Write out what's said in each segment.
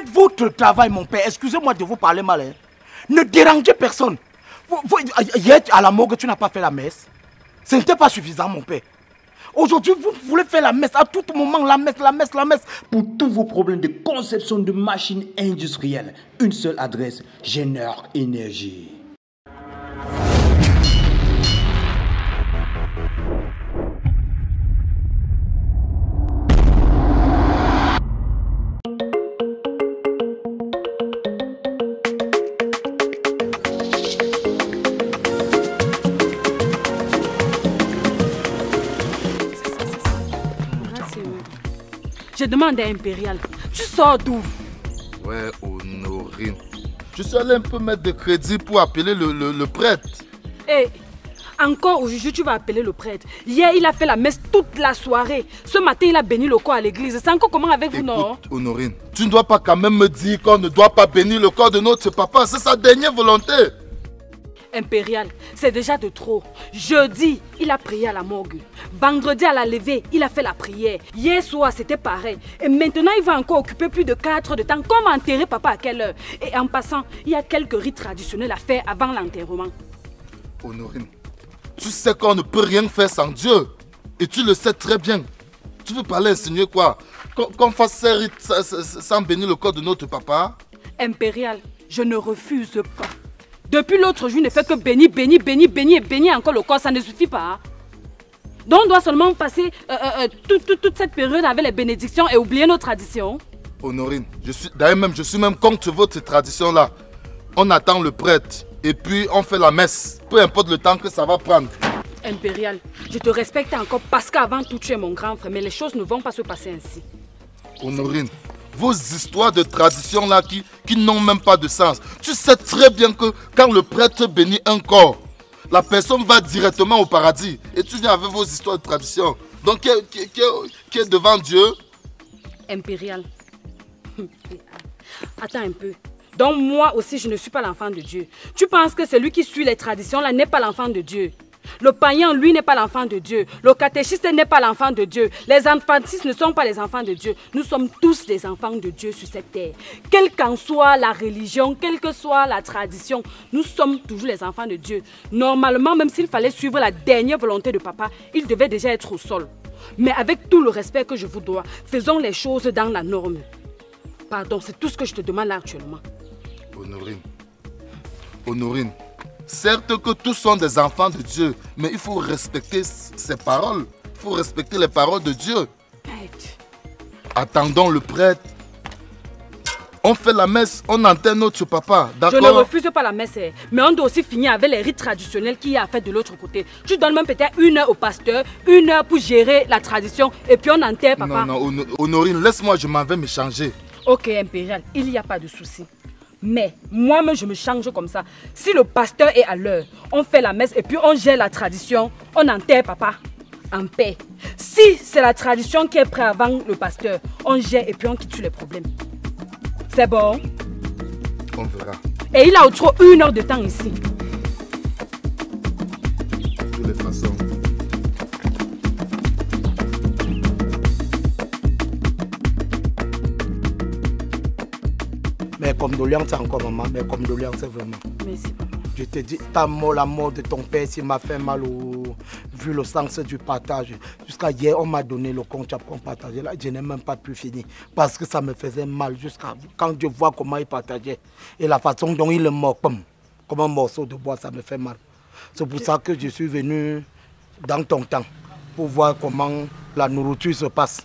Faites votre travail, mon père. Excusez-moi de vous parler mal. Hein. Ne dérangez personne. Hier, à la morgue, tu n'as pas fait la messe. Ce n'était pas suffisant, mon père. Aujourd'hui, vous voulez faire la messe. À tout moment, la messe, la messe, la messe. Pour tous vos problèmes de conception de machines industrielles, une seule adresse, Génère Énergie. Je demande à Impérial, tu sors d'où? Ouais, Honorine. Je suis allé un peu mettre de crédit pour appeler le prêtre. Eh, encore aujourd'hui tu vas appeler le prêtre. Hier il a fait la messe toute la soirée. Ce matin il a béni le corps à l'église. C'est encore comment avec vous, non? Honorine, tu ne dois pas quand même me dire qu'on ne doit pas bénir le corps de notre papa. C'est sa dernière volonté. Impérial, c'est déjà de trop. Jeudi, il a prié à la morgue. Vendredi à la levée, il a fait la prière. Hier soir, c'était pareil. Et maintenant, il va encore occuper plus de 4 heures de temps. Comment enterrer papa à quelle heure? Et en passant, il y a quelques rites traditionnels à faire avant l'enterrement. Honorine, tu sais qu'on ne peut rien faire sans Dieu. Et tu le sais très bien. Tu veux parler insinuer quoi? Qu'on fasse ces rites sans bénir le corps de notre papa? Impérial, je ne refuse pas. Depuis l'autre jour, il ne fait que bénir, bénir, bénir, bénir et bénir encore le corps, ça ne suffit pas. Donc on doit seulement passer toute cette période avec les bénédictions et oublier nos traditions. Honorine, je suis même contre votre tradition là. On attend le prêtre et puis on fait la messe, peu importe le temps que ça va prendre. Impérial, je te respecte encore parce qu'avant tout tu es mon grand frère, mais les choses ne vont pas se passer ainsi. Honorine, vos histoires de tradition là qui n'ont même pas de sens. Tu sais très bien que quand le prêtre bénit un corps, la personne va directement au paradis. Et tu viens avec vos histoires de tradition. Donc qui est devant Dieu? Impérial. Attends un peu. Donc moi aussi je ne suis pas l'enfant de Dieu. Tu penses que celui qui suit les traditions là n'est pas l'enfant de Dieu? Le païen, lui, n'est pas l'enfant de Dieu. Le catéchiste n'est pas l'enfant de Dieu. Les enfantistes ne sont pas les enfants de Dieu. Nous sommes tous les enfants de Dieu sur cette terre. Quelle qu'en soit la religion, quelle que soit la tradition, nous sommes toujours les enfants de Dieu. Normalement, même s'il fallait suivre la dernière volonté de papa, il devait déjà être au sol. Mais avec tout le respect que je vous dois, faisons les choses dans la norme. Pardon, c'est tout ce que je te demande là actuellement. Honorine. Certes que tous sont des enfants de Dieu, mais il faut respecter ses paroles. Il faut respecter les paroles de Dieu. Attendons le prêtre. On fait la messe, on enterre notre papa, d'accord? Je ne refuse pas la messe, mais on doit aussi finir avec les rites traditionnels qu'il y a à faire de l'autre côté. Tu donnes même peut-être 1 heure au pasteur, 1 heure pour gérer la tradition, et puis on enterre papa. Non, Honorine, laisse-moi, je m'en vais me changer. Ok, Impérial, il n'y a pas de souci. Mais moi-même, je me change comme ça. Si le pasteur est à l'heure, on fait la messe et puis on gère la tradition, on enterre papa en paix. Si c'est la tradition qui est prête avant le pasteur, on gère et puis on quitte tous les problèmes. C'est bon? On verra. Et il a au trop 1 heure de temps ici. De toutes les façons. Mais comme condoléances encore, maman. Mais comme condoléances, vraiment. Merci, papa. Je te dis, la mort de ton père, ça m'a fait mal vu le sens du partage. Jusqu'à hier, on m'a donné le compte qu'on partageait. Là, je n'ai même pas pu finir. Parce que ça me faisait mal jusqu'à quand je vois comment il partageait. Et la façon dont il est mort, comme un morceau de bois, ça me fait mal. C'est pour ça que je suis venu dans ton temps. Pour voir comment la nourriture se passe.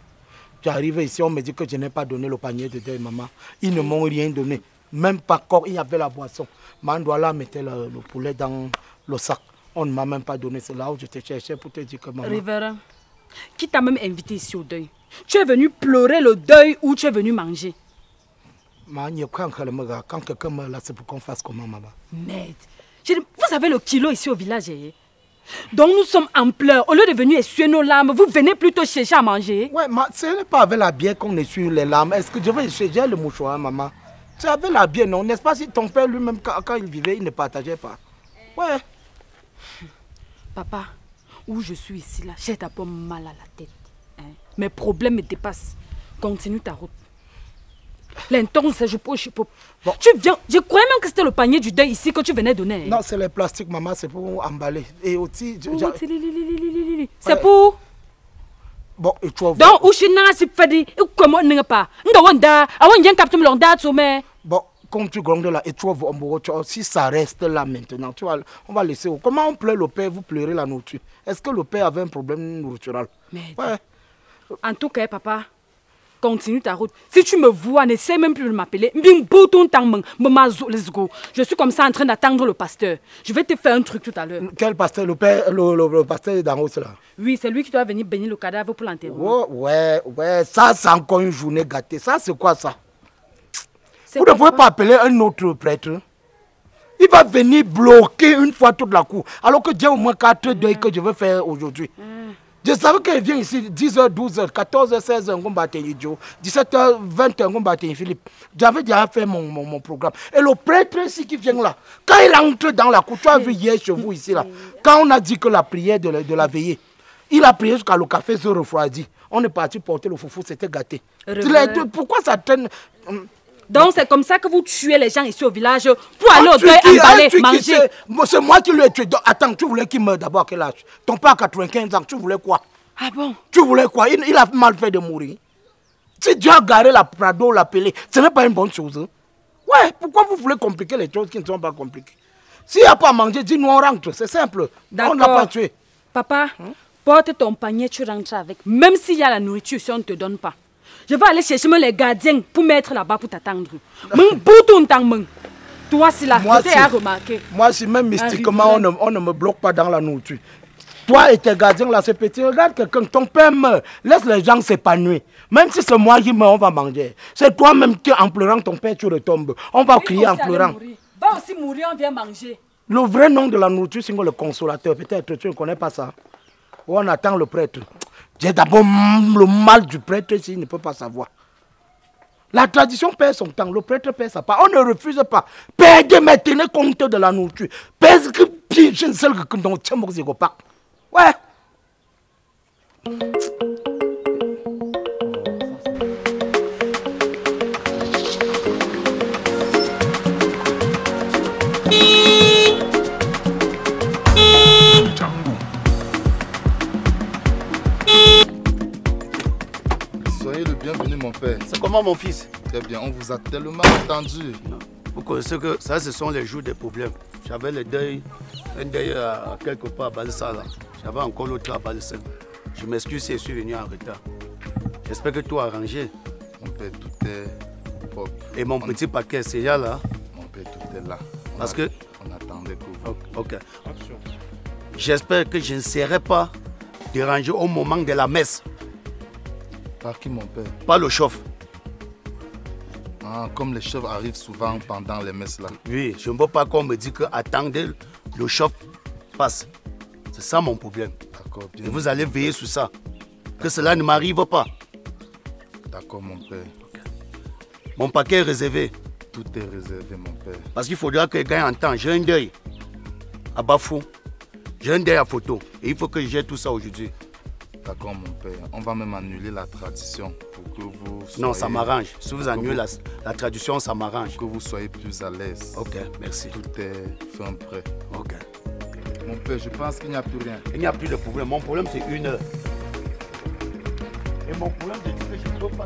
J'arrive ici, on me dit que je n'ai pas donné le panier de deuil, maman. Ils ne m'ont rien donné. Même pas encore, il y avait la boisson. Mandoula mettait le poulet dans le sac. On ne m'a même pas donné. C'est là où je te cherchais pour te dire que maman... Révérend, qui t'a même invité ici au deuil? Tu es venu pleurer le deuil ou tu es venu manger? Quand quelqu'un me là, c'est pour qu'on fasse comment, maman? Merde. Vous avez le kilo ici au village. Donc nous sommes en pleurs. Au lieu de venir essuyer nos larmes, vous venez plutôt chercher à manger. Ouais, ce n'est pas avec la bière qu'on essuie les larmes. Est-ce que je vais chercher le mouchoir, maman? C'est avec la bière, non? N'est-ce pas si ton père lui-même, quand il vivait, il ne partageait pas? Ouais. Papa, où je suis ici, là, j'ai d'abord mal à la tête. Mes problèmes me dépassent. Continue ta route. L'intense, je peux. Bon. Tu viens, je croyais même que c'était le panier du deuil ici que tu venais donner. Non, c'est les plastiques, maman, c'est pour emballer. Et aussi... C'est pour... Bon, et tu vois... Donc, où je n'ai pas dit, comment on n'a pas. Bon, comme tu grondes là, et tu vois, si ça reste là maintenant, tu vois, on va laisser. Comment on pleure le père, vous pleurez la nourriture? Est-ce que le père avait un problème nourritural? Ouais. En tout cas, papa, continue ta route. Si tu me vois, n'essaie même plus de m'appeler. Je suis comme ça en train d'attendre le pasteur. Je vais te faire un truc tout à l'heure. Quel pasteur? Le père, le pasteur d'en haut, là? Oui, c'est lui qui doit venir bénir le cadavre pour l'enterrer. Oh, ouais, ça c'est encore une journée gâtée. Ça, c'est quoi ça? Vous ne pouvez pas appeler un autre prêtre. Il va venir bloquer une fois toute la cour. Alors que j'ai au moins 4 deuils que je veux faire aujourd'hui. Je savais qu'il vient ici 10h, 12h, 14h, 16h, on va tenir Joe. 17h, 20h, on va tenir Philippe. J'avais déjà fait mon programme. Et le prêtre ici qui vient là, quand il entre dans la cour, tu as vu hier chez vous ici là, quand on a dit que la prière de la veillée, il a prié jusqu'à le café se refroidit. On est parti porter le foufou, c'était gâté. Pourquoi ça traîne? Donc c'est comme ça que vous tuez les gens ici au village pour aller au deuil, emballer, manger. C'est moi qui lui ai tué. Attends, tu voulais qu'il meure d'abord à quel âge? Ton père a 95 ans, tu voulais quoi? Ah bon? Tu voulais quoi? Il a mal fait de mourir. Si Dieu a garé la Prado, la Pelé, ce n'est pas une bonne chose. Hein? Ouais, pourquoi vous voulez compliquer les choses qui ne sont pas compliquées? S'il n'y a pas à manger, dis-nous on rentre, c'est simple. On n'a pas tué. Papa, porte ton panier, tu rentres avec. Même s'il y a la nourriture, si on ne te donne pas. Je vais aller chercher les gardiens pour mettre là-bas pour t'attendre. Toi, si la côté a remarqué. Moi, si même mystiquement, on ne me bloque pas dans la nourriture. Toi et tes gardiens là, c'est petit. Regarde quelqu'un, ton père meurt. Laisse les gens s'épanouir. Même si c'est moi qui meurs, on va manger. C'est toi-même qui, en pleurant, ton père, tu retombes. On va crier en pleurant. Va aussi mourir, on vient manger. Le vrai nom de la nourriture, c'est le consolateur. Peut-être tu ne connais pas ça. On attend le prêtre. J'ai d'abord le mal du prêtre s'il ne peut pas savoir. La tradition perd son temps, le prêtre perd sa part. On ne refuse pas. Perdez, mais tenez compte de la nourriture. Perdez que je ne sais que dans le pas. Ouais. Soyez le bienvenu, mon père. C'est comment, mon fils? Très bien, on vous a tellement attendu. Vous connaissez que ça, ce sont les jours des problèmes. J'avais le deuil, un deuil quelque part à Balsala. J'avais encore l'autre à Balsala. Je m'excuse si je suis venu en retard. J'espère que tout a arrangé. Mon père, tout est propre. Et mon petit paquet, c'est là? Mon père, tout est là. On attendait que vous. Ok. J'espère que je ne serai pas dérangé au moment de la messe. Par qui, mon père? Pas le chef. Ah, comme les chefs arrivent souvent pendant les messes là. Oui, je ne veux pas qu'on me dise que attendez, le chef passe. C'est ça mon problème. D'accord, bien. Et vous allez veiller sur ça. Que cela ne m'arrive pas. D'accord, mon père. Okay. Mon paquet est réservé. Tout est réservé, mon père. Parce qu'il faudra que je gagne en temps. J'ai un deuil à Bafou. J'ai un deuil à photo. Et il faut que je gère tout ça aujourd'hui. D'accord, mon père. On va même annuler la tradition pour que vous soyez... Non, ça m'arrange. Si vous annulez la tradition, ça m'arrange. Que vous soyez plus à l'aise. Ok, merci. Tout est fin prêt. Ok. Mon père, je pense qu'il n'y a plus rien. Il n'y a plus de problème. Mon problème, c'est 1 heure. Et mon problème, c'est que je ne peux pas...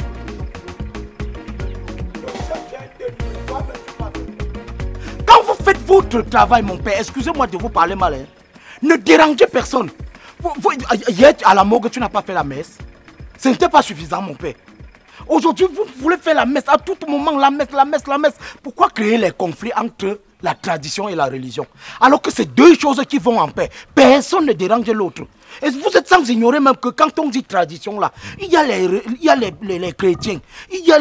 Quand vous faites votre travail, mon père, excusez-moi de vous parler mal, hein, ne dérangez personne. Hier, à la morgue, tu n'as pas fait la messe. Ce n'était pas suffisant, mon père. Aujourd'hui, vous voulez faire la messe. À tout moment, la messe, la messe, la messe. Pourquoi créer les conflits entre la tradition et la religion? Alors que c'est deux choses qui vont en paix. Personne ne dérange l'autre. Et vous êtes sans ignorer même que quand on dit tradition, là, il y a les chrétiens, il y a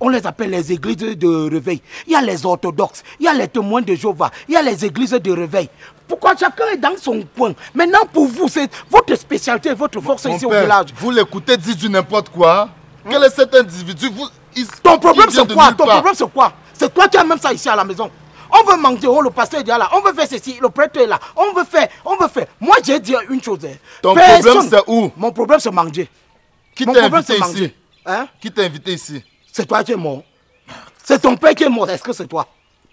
on les appelle les églises de réveil. Il y a les orthodoxes, il y a les témoins de Jéhovah, il y a les églises de réveil. Pourquoi chacun est dans son coin? Maintenant, pour vous, c'est votre spécialité, votre force ici au village. Vous l'écoutez dire du n'importe quoi. Quel est cet individu? Ton problème, c'est quoi? Ton problème, c'est quoi? C'est toi qui as même ça ici à la maison. On veut manger, le pasteur est là, on veut faire ceci, le prêtre est là, on veut faire. Moi, j'ai dit une chose. Ton problème, c'est où? Mon problème, c'est manger. Qui t'a invité ici? Hein? Qui t'a invité ici? C'est toi qui es mort. C'est ton père qui est mort. Est-ce que c'est toi?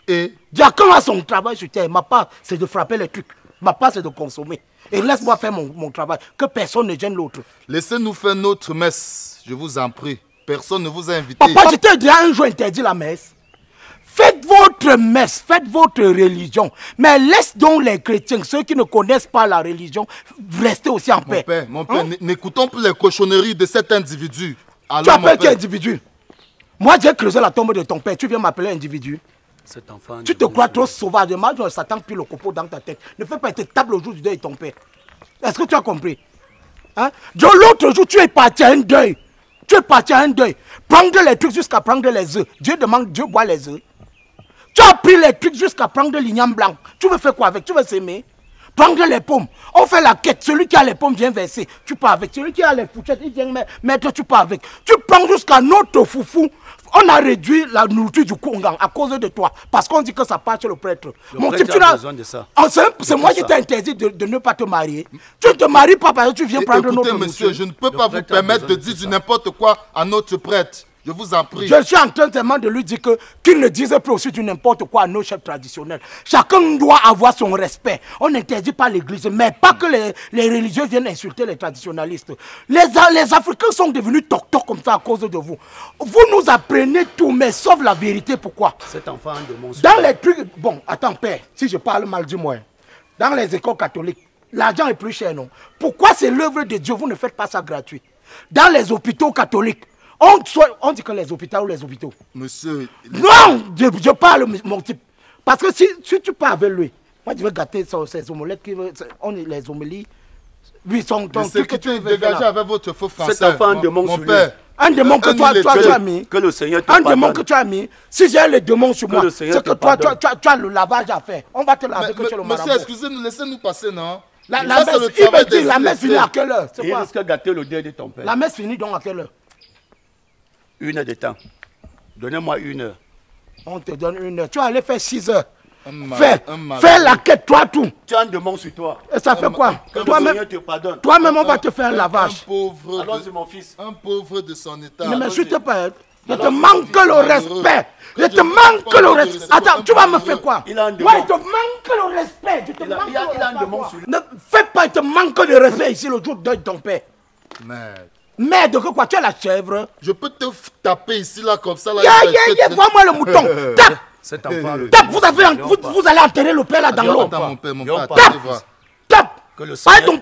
Et Diacon a son travail sur terre. Ma part, c'est de frapper les trucs. Ma part, c'est de consommer. Et laisse-moi faire mon travail. Que personne ne gêne l'autre. laissez-nous faire notre messe, je vous en prie. Personne ne vous a invité. Papa, je t'ai déjà un jour interdit la messe. Faites votre messe, faites votre religion. Mais laisse donc les chrétiens, ceux qui ne connaissent pas la religion, rester aussi en paix. Mon père, n'écoutons plus les cochonneries de cet individu. Tu Alors, mon appelles quel père, individu? Moi, j'ai creusé la tombe de ton père. Tu viens m'appeler individu? Cet enfant. Tu te crois trop sauvagement, Satan pile le copeau dans ta tête. Ne fais pas être table au jour du deuil de ton père. Est-ce que tu as compris? Hein? De l'autre jour, tu es parti à un deuil. Tu es parti à un deuil. Prendre les trucs jusqu'à prendre les œufs. Dieu demande, Dieu boit les œufs. Tu as pris les trucs jusqu'à prendre l'igname blanc. Tu veux faire quoi avec? Tu veux s'aimer? Prendre les pommes. On fait la quête. Celui qui a les pommes vient verser. Tu pars avec. Celui qui a les fourchettes, il vient mettre. Tu pars avec. Tu prends jusqu'à notre foufou. On a réduit la nourriture du Kongan à cause de toi. Parce qu'on dit que ça part chez le prêtre. Mon prêtre a besoin de ça. C'est moi qui t'ai interdit de ne pas te marier. Tu ne te maries pas parce que tu viens prendre notre nourriture. monsieur, je ne peux pas vous permettre de dire du n'importe quoi à notre prêtre. Je vous en prie. Je suis en train tellement de lui dire qu'il ne disait plus aussi du n'importe quoi à nos chefs traditionnels. Chacun doit avoir son respect. On n'interdit pas l'église, mais pas que les religieux viennent insulter les traditionnalistes. Les Africains sont devenus toc-toc comme ça à cause de vous. Vous nous apprenez tout, mais sauf la vérité. Pourquoi? Cet enfant de mon Dans les trucs... Bon, attends, père, si je parle mal, dis-moi. Dans les écoles catholiques, l'argent est plus cher, non? Pourquoi c'est l'œuvre de Dieu? Vous ne faites pas ça gratuit. Dans les hôpitaux catholiques, on dit que les hôpitaux ou les hôpitaux. Monsieur... Non, je parle mon type. Parce que si tu pars avec lui, moi je vais gâter ces omelettes, les homélies. Oui, son ton truc que tu es dégagé avec votre faux français. Cet enfant de mon père. Un démon que toi tu as mis. Que le Seigneur te Un pardonne. démon que tu as mis. Si j'ai le démon sur moi, c'est que toi tu as le lavage à faire. On va te laver que tu es le marabout. Monsieur, excusez-nous, laissez-nous passer, non? La messe finit à quelle heure? Il risque de gâter le deuil de ton père. La messe finit donc à quelle heure? 1 heure de temps. Donnez-moi 1 heure. On te donne 1 heure. Tu vas aller faire 6 heures. Fais la quête, toi tout. Tu as un démon sur toi. Et ça fait quoi? Toi-même, on va te faire un lavage. Allons-y, mon fils. Un pauvre de son état. Ne m'insulte pas. Je te manque le respect. Je te manque le respect. Attends, tu vas me faire quoi? Il a un démon. Ouais, il te manque le respect. Il a un démon sur lui. Ne fais pas, il te manque de respect ici le jour de ton père. Merde. Merde, que quoi? Tu es la chèvre? Je peux te taper ici, là, comme ça. Là, vois-moi le mouton. Tape. Cet enfant. Tape, vous allez enterrer le père là dans l'eau. Mon père, tape. Que le Seigneur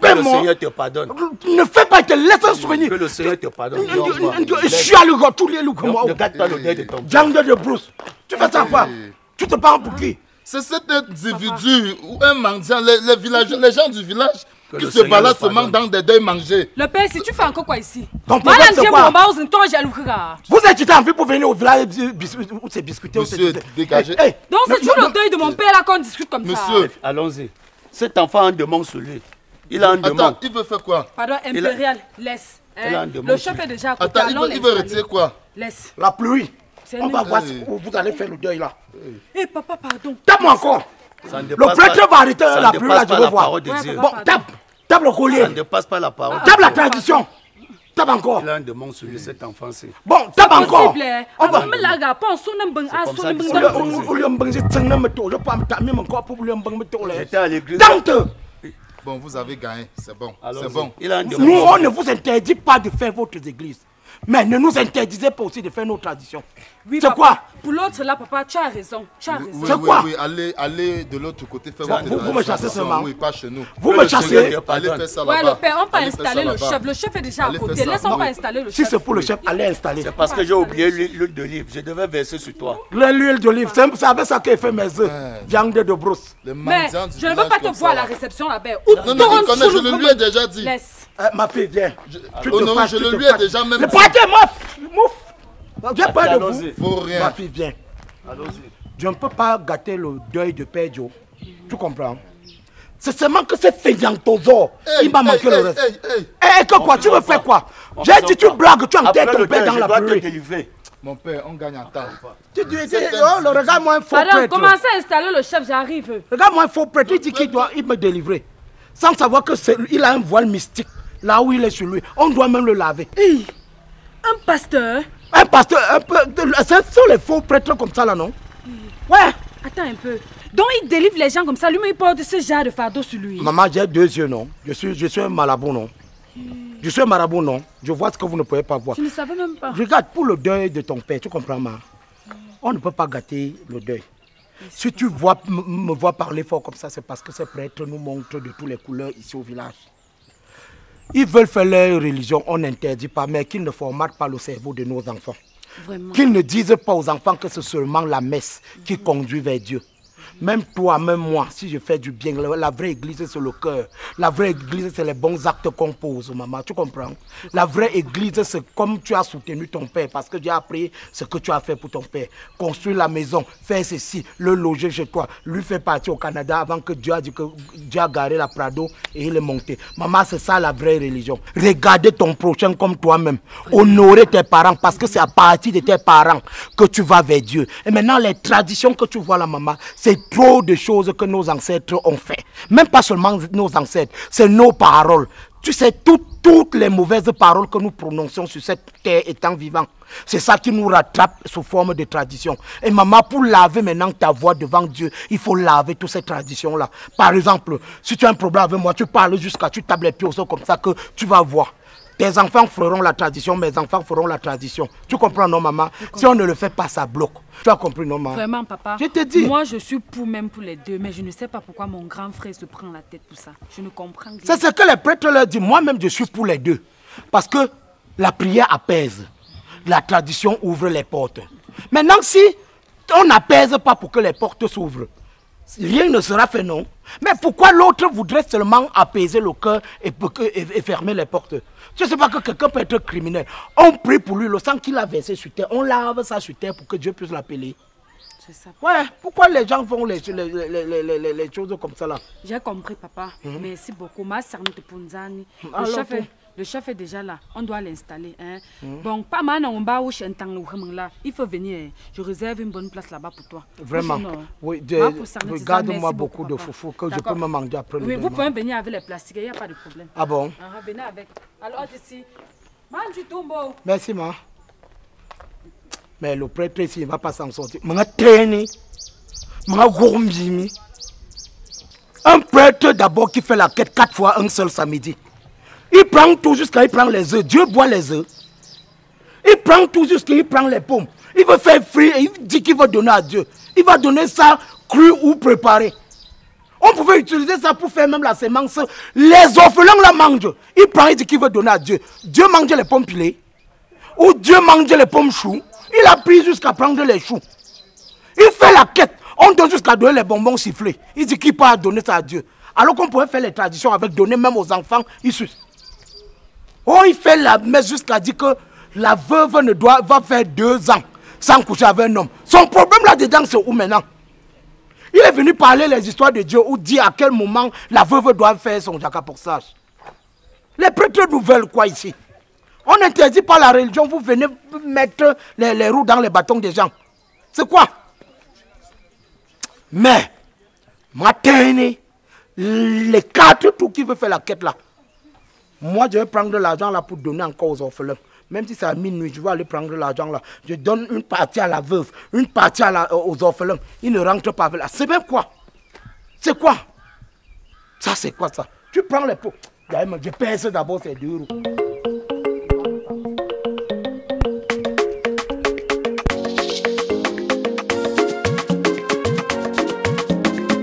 te pardonne. Ne fais pas, il te laisse un souvenir. Que le Seigneur te pardonne. Je suis à l'ego, tous les loups comme moi. Ne gâte pas le deuil de ton père. Jungle de Bruce. Tu fais ça quoi? Tu te parles pour qui? C'est cet individu ou un mendiant, les gens du village qui se baladent seulement dans des deuils mangés. Le père, si tu fais encore quoi ici? Ton problème c'est quoi? Vous êtes en vie pour venir au village où c'est discuter. Monsieur, dégagez. Donc c'est toujours le deuil de mon père là qu'on discute comme ça. Monsieur, allons-y. Cet enfant a un démon sur lui. Il a un démon. Attends, il veut faire quoi? Pardon, impérial, laisse. Le chef est déjà à côté. Attends, il veut retirer quoi? Laisse. La pluie. On va voir où vous allez faire le deuil là. Eh papa, pardon. Tape-moi encore. Le prêtre va arrêter la pluie là, je veux voir. Bon, tape le collier. Ça ne dépasse pas la parole. Tape la tradition. Tape encore. Il a un démon sur lui, cet enfant. Bon, tape encore. On va me la gare, pas en sonne J'étais à l'église. Bon, vous avez gagné, c'est bon. C'est bon. Nous, on ne vous interdit pas de faire votre église. Mais ne nous interdisez pas aussi de faire nos traditions. Oui, c'est quoi? Pour l'autre là, papa, tu as raison. Tu as raison. C'est quoi? Oui, allez de l'autre côté faire votre tradition. Vous me chassez seulement. Oui, pas chez nous. Vous me chassez. Allez faire ça là-bas. Ouais, le père, on peut installer le chef. Le chef est déjà à côté. Laisse-on pas installer le chef. Si c'est pour le chef, allez installer. C'est parce que j'ai oublié l'huile d'olive. Je devais verser sur toi. L'huile d'olive, c'est avec ça qu'il fait mes œufs. Viande de brousse. Mais je ne veux pas te voir à la réception là-bas. Non, je lui ai déjà dit. Laisse. Ma fille, viens. Je le lui ai déjà même dit. Partez, mouf. J'ai peur de vous. Faut rien. Ma fille, viens. Allons-y. Je ne peux pas gâter le deuil de Père Joe. Tu comprends? C'est seulement que c'est Feignantozo. Il m'a manqué le reste. Eh, que quoi? Tu veux faire quoi? J'ai dit, tu blagues, tu enterres ton père dans la pluie. Mon père, on gagne en temps. Tu dis, oh, regarde-moi un faux prêtre. Commencez à installer le chef, j'arrive. Regarde-moi un faux prêtre, il dit qu'il doit me délivrer. Sans savoir qu'il a un voile mystique. Là où il est sur lui, on doit même le laver. Hey, un pasteur? Un pasteur, un peu... Ce sont les faux prêtres comme ça là, non? Ouais. Attends un peu. Donc il délivre les gens comme ça, lui-même il porte ce genre de fardeau sur lui. Maman, j'ai 2 yeux, non? Je suis un marabout, non? Je suis un marabout, non? Je vois ce que vous ne pouvez pas voir. Je ne savais même pas. Regarde, pour le deuil de ton père, tu comprends, ma? On ne peut pas gâter le deuil. Si tu me vois parler fort comme ça, c'est parce que ces prêtres nous montrent de toutes les couleurs ici au village. Ils veulent faire leur religion, on n'interdit pas, mais qu'ils ne formatent pas le cerveau de nos enfants. Qu'ils ne disent pas aux enfants que c'est seulement la messe qui conduit vers Dieu. Même toi, même moi, si je fais du bien, la vraie église c'est le cœur. La vraie église c'est les bons actes qu'on pose, maman, tu comprends? La vraie église c'est comme tu as soutenu ton père, parce que Dieu a appris ce que tu as fait pour ton père. Construire la maison, faire ceci, le loger chez toi, lui faire partir au Canada avant que Dieu a dit que Dieu a garé la Prado et il est monté. Maman, c'est ça la vraie religion. Regarder ton prochain comme toi-même. Honorer tes parents, parce que c'est à partir de tes parents que tu vas vers Dieu. Et maintenant, les traditions que tu vois là, maman, c'est trop de choses que nos ancêtres ont fait. Même pas seulement nos ancêtres, c'est nos paroles. Tu sais, toutes les mauvaises paroles que nous prononçons sur cette terre étant vivant, c'est ça qui nous rattrape sous forme de tradition. Et maman, pour laver maintenant ta voix devant Dieu, il faut laver toutes ces traditions-là. Par exemple, si tu as un problème avec moi, tu parles jusqu'à tu tapes les pieds au sol comme ça que tu vas voir. Tes enfants feront la tradition, mes enfants feront la tradition. Tu comprends, non, maman? Si on ne le fait pas, ça bloque. Tu as compris, non, maman? Vraiment, papa. Je te dis. Moi, je suis pour même pour les deux, mais je ne sais pas pourquoi mon grand frère se prend la tête pour ça. Je ne comprends rien. C'est ce que les prêtres leur disent. Moi-même, je suis pour les deux. Parce que la prière apaise. La tradition ouvre les portes. Maintenant, si on n'apaise pas pour que les portes s'ouvrent, rien ne sera fait, non? Mais pourquoi l'autre voudrait seulement apaiser le cœur et fermer les portes? Je ne sais pas que quelqu'un peut être criminel. On prie pour lui, le sang qu'il a versé sur terre, on lave ça sur terre pour que Dieu puisse l'appeler. C'est ça. Ouais, pourquoi les gens font les choses comme ça là? J'ai compris, papa. Merci beaucoup. Ma Sarnete Punzani. Le chef est déjà là. On doit l'installer. Hein? Donc, pas mal, on va là. Il faut venir. Je réserve une bonne place là-bas pour toi. Vraiment? Oui, regarde-moi beaucoup de foufou que je peux me manger après le Oui, vous pouvez venir avec les plastiques, il n'y a pas de problème. Ah bon? Venez avec. Alors, ici, mange du tombeau. Merci, ma. Mais le prêtre ici, il ne va pas s'en sortir. Un prêtre d'abord qui fait la quête 4 fois un seul samedi. Il prend tout jusqu'à il prend les œufs. Dieu boit les œufs. Il prend tout jusqu'à il prend les pommes. Il veut faire frit et il dit qu'il va donner à Dieu. Il va donner ça cru ou préparé. On pouvait utiliser ça pour faire même la sémence. Les orphelins la mangent. Il prend, il dit qu'il veut donner à Dieu. Dieu mange les pommes pilées. Ou Dieu mange les pommes choux. Il a pris jusqu'à prendre les choux. Il fait la quête. On donne jusqu'à donner les bonbons sifflés. Il dit qu'il peut donner ça à Dieu. Alors qu'on pourrait faire les traditions avec donner même aux enfants issus. Oh, il fait la messe jusqu'à dire que la veuve va faire 2 ans sans coucher avec un homme. Son problème là-dedans, c'est où maintenant? Il est venu parler les histoires de Dieu ou dire à quel moment la veuve doit faire son jacaporsage. Les prêtres nous veulent quoi ici? On n'interdit pas la religion, vous venez mettre les roues dans les bâtons des gens. C'est quoi? Mais, matin, les 4 tout qui veut faire la quête là, moi je vais prendre l'argent là pour donner encore aux orphelins. Même si c'est à minuit, je vais aller prendre l'argent là. Je donne une partie à la veuve, une partie aux orphelins. Ils ne rentrent pas avec là. C'est même quoi? C'est quoi? Ça c'est quoi ça? Tu prends les pots. Je pèse d'abord ces 2 roues.